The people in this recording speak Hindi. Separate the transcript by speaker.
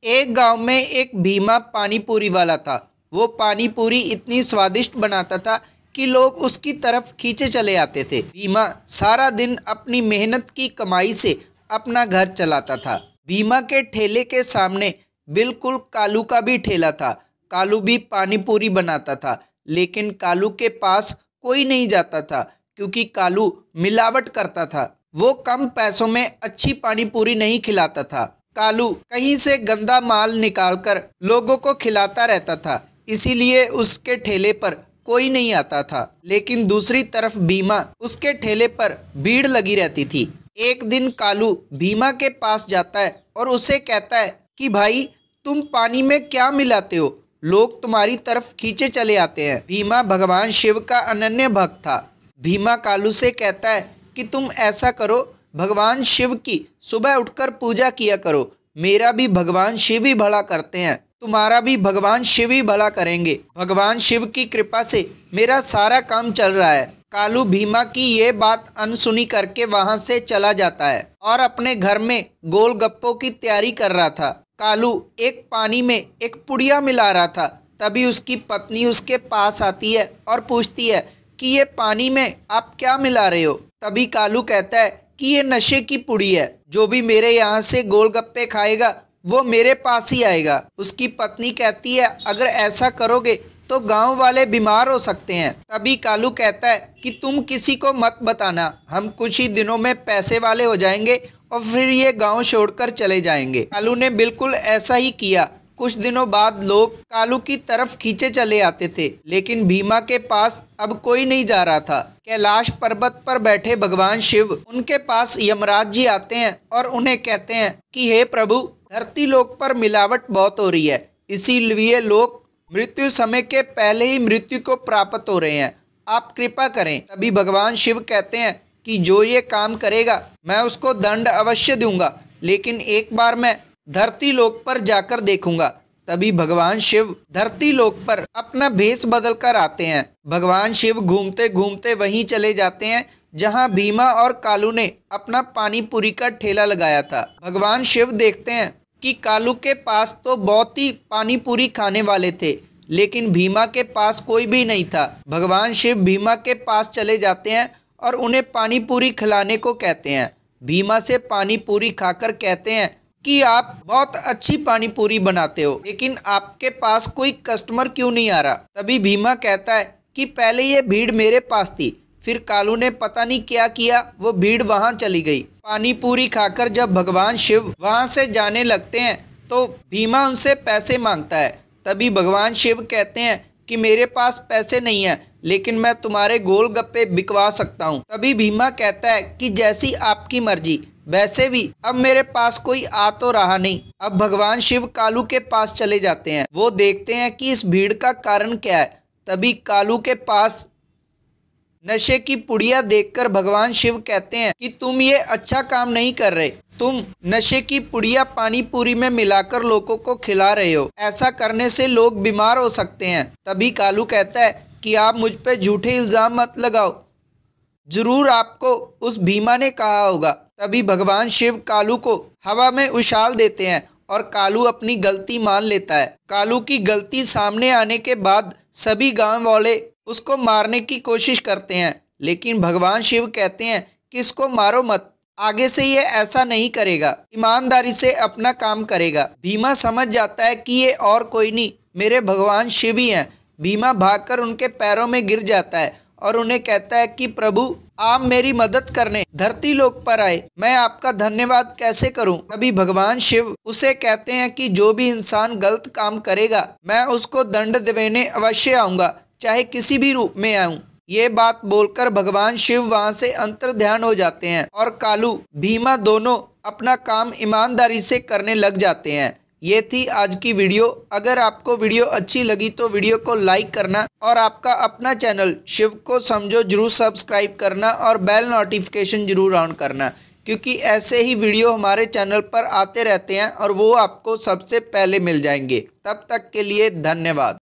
Speaker 1: एक गांव में एक भीमा पानी पूरी वाला था। वो पानी पूरी इतनी स्वादिष्ट बनाता था कि लोग उसकी तरफ खींचे चले आते थे। भीमा सारा दिन अपनी मेहनत की कमाई से अपना घर चलाता था। भीमा के ठेले के सामने बिल्कुल कालू का भी ठेला था। कालू भी पानी पूरी बनाता था, लेकिन कालू के पास कोई नहीं जाता था क्योंकि कालू मिलावट करता था। वो कम पैसों में अच्छी पानी पूरी नहीं खिलाता था। कालू कहीं से गंदा माल निकालकर लोगों को खिलाता रहता था, इसीलिए उसके ठेले पर कोई नहीं आता था। लेकिन दूसरी तरफ भीमा, उसके ठेले पर भीड़ लगी रहती थी। एक दिन कालू भीमा के पास जाता है और उसे कहता है कि भाई, तुम पानी में क्या मिलाते हो? लोग तुम्हारी तरफ खींचे चले आते हैं। भीमा भगवान शिव का अनन्य भक्त था। भीमा कालू से कहता है कि तुम ऐसा करो, भगवान शिव की सुबह उठकर पूजा किया करो। मेरा भी भगवान शिव ही भला करते हैं, तुम्हारा भी भगवान शिव ही भला करेंगे। भगवान शिव की कृपा से मेरा सारा काम चल रहा है। कालू भीमा की ये बात अनसुनी करके वहां से चला जाता है और अपने घर में गोलगप्पों की तैयारी कर रहा था। कालू एक पानी में एक पुड़िया मिला रहा था। तभी उसकी पत्नी उसके पास आती है और पूछती है कि ये पानी में आप क्या मिला रहे हो? तभी कालू कहता है कि ये नशे की पुड़ी है। जो भी मेरे यहाँ से गोलगप्पे खाएगा वो मेरे पास ही आएगा। उसकी पत्नी कहती है, अगर ऐसा करोगे तो गांव वाले बीमार हो सकते हैं। तभी कालू कहता है कि तुम किसी को मत बताना, हम कुछ ही दिनों में पैसे वाले हो जाएंगे और फिर ये गांव छोड़कर चले जाएंगे। कालू ने बिल्कुल ऐसा ही किया। कुछ दिनों बाद लोग कालू की तरफ खींचे चले आते थे, लेकिन भीमा के पास अब कोई नहीं जा रहा था। कैलाश पर्वत पर बैठे भगवान शिव, उनके पास यमराज जी आते हैं और उन्हें कहते हैं कि हे प्रभु, धरती लोक पर मिलावट बहुत हो रही है, इसीलिए लोग मृत्यु समय के पहले ही मृत्यु को प्राप्त हो रहे हैं, आप कृपा करें। तभी भगवान शिव कहते हैं कि जो ये काम करेगा मैं उसको दंड अवश्य दूंगा, लेकिन एक बार मैं धरती लोक पर जाकर देखूंगा। तभी भगवान शिव धरती लोक पर अपना भेष बदल कर आते हैं। भगवान शिव घूमते घूमते वहीं चले जाते हैं जहां भीमा और कालू ने अपना पानी पूरी का ठेला लगाया था। भगवान शिव देखते हैं कि कालू के पास तो बहुत ही पानी पूरी खाने वाले थे, लेकिन भीमा के पास कोई भी नहीं था। भगवान शिव भीमा के पास चले जाते हैं और उन्हें पानी पूरी खिलाने को कहते हैं। भीमा से पानी पूरी खाकर कहते हैं कि आप बहुत अच्छी पानी पूरी बनाते हो, लेकिन आपके पास कोई कस्टमर क्यों नहीं आ रहा? तभी भीमा कहता है कि पहले ये भीड़ मेरे पास थी, फिर कालू ने पता नहीं क्या किया, वो भीड़ वहां चली गई। पानी पूरी खाकर जब भगवान शिव वहां से जाने लगते हैं तो भीमा उनसे पैसे मांगता है। तभी भगवान शिव कहते हैं कि मेरे पास पैसे नहीं है, लेकिन मैं तुम्हारे गोलगप्पे बिकवा सकता हूँ। तभी भीमा कहता है कि जैसी आपकी मर्जी, वैसे भी अब मेरे पास कोई आ तो रहा नहीं। अब भगवान शिव कालू के पास चले जाते हैं। वो देखते हैं कि इस भीड़ का कारण क्या है। तभी कालू के पास नशे की पुड़िया देखकर भगवान शिव कहते हैं कि तुम ये अच्छा काम नहीं कर रहे, तुम नशे की पुड़िया पानी पूरी में मिलाकर लोगों को खिला रहे हो, ऐसा करने से लोग बीमार हो सकते हैं। तभी कालू कहता है कि आप मुझ पे झूठे इल्जाम मत लगाओ, जरूर आपको उस भीमा ने कहा होगा। तभी भगवान शिव कालू को हवा में उछाल देते हैं और कालू अपनी गलती मान लेता है। कालू की गलती सामने आने के बाद सभी गांव वाले उसको मारने की कोशिश करते हैं, लेकिन भगवान शिव कहते हैं कि इसको मारो मत, आगे से ये ऐसा नहीं करेगा, ईमानदारी से अपना काम करेगा। भीमा समझ जाता है कि ये और कोई नहीं, मेरे भगवान शिव ही हैं। भीमा भागकर उनके पैरों में गिर जाता है और उन्हें कहता है कि प्रभु, आप मेरी मदद करने धरती लोक पर आए, मैं आपका धन्यवाद कैसे करूं? तभी भगवान शिव उसे कहते हैं कि जो भी इंसान गलत काम करेगा मैं उसको दंड देने अवश्य आऊंगा, चाहे किसी भी रूप में आऊं। ये बात बोलकर भगवान शिव वहां से अंतर्ध्यान हो जाते हैं और कालू भीमा दोनों अपना काम ईमानदारी से करने लग जाते हैं। ये थी आज की वीडियो। अगर आपको वीडियो अच्छी लगी तो वीडियो को लाइक करना और आपका अपना चैनल शिव को समझो जरूर सब्सक्राइब करना और बेल नोटिफिकेशन जरूर ऑन करना, क्योंकि ऐसे ही वीडियो हमारे चैनल पर आते रहते हैं और वो आपको सबसे पहले मिल जाएंगे। तब तक के लिए धन्यवाद।